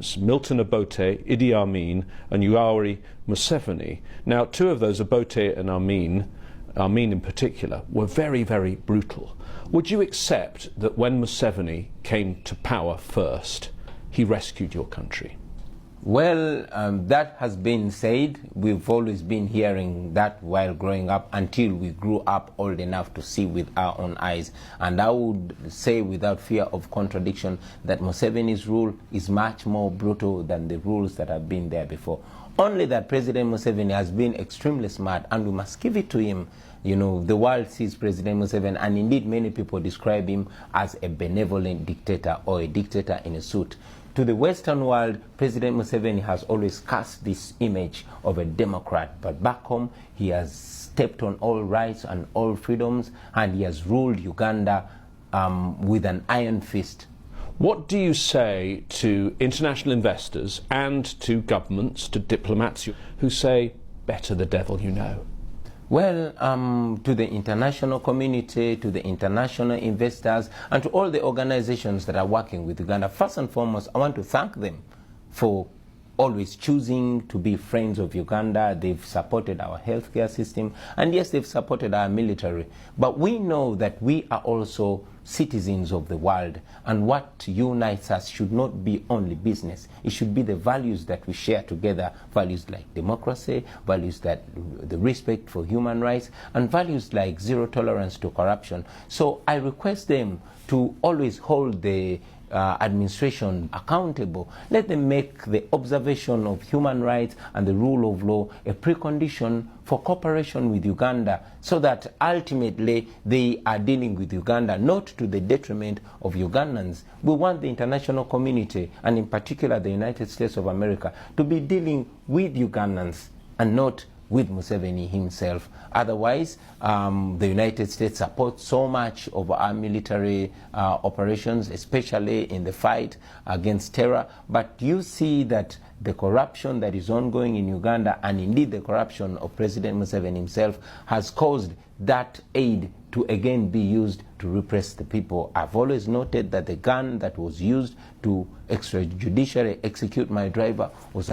against Milton Obote, Idi Amin and Yoweri Museveni. Now, two of those, Obote and Amin in particular, were very, very brutal. Would you accept that when Museveni came to power first, he rescued your country? Well, that has been said. We've always been hearing that while growing up until we grew up old enough to see with our own eyes. And I would say without fear of contradiction that Museveni's rule is much more brutal than the rules that have been there before. Only that President Museveni has been extremely smart, and we must give it to him. You know, the world sees President Museveni, and indeed many people describe him as a benevolent dictator or a dictator in a suit. To the Western world, President Museveni has always cast this image of a democrat, but back home he has stepped on all rights and all freedoms, and he has ruled Uganda with an iron fist. What do you say to international investors and to governments, to diplomats who say, better the devil you know? Well, to the international community, to the international investors, and to all the organizations that are working with Uganda, first and foremost, I want to thank them for always choosing to be friends of Uganda. They've supported our healthcare system, and yes, they've supported our military. But we know that we are also citizens of the world, and what unites us should not be only business. It should be the values that we share together, values like democracy, values that the respect for human rights, and values like zero tolerance to corruption. So I request them to always hold the administration accountable. Let them make the observation of human rights and the rule of law a precondition for cooperation with Uganda, so that ultimately they are dealing with Uganda not to the detriment of Ugandans. We want the international community, and in particular the United States of America, to be dealing with Ugandans and not with Museveni himself. Otherwise, the United States supports so much of our military operations, especially in the fight against terror. But you see that the corruption that is ongoing in Uganda, and indeed the corruption of President Museveni himself, has caused that aid to again be used to repress the people. I've always noted that the gun that was used to extrajudicially execute my driver was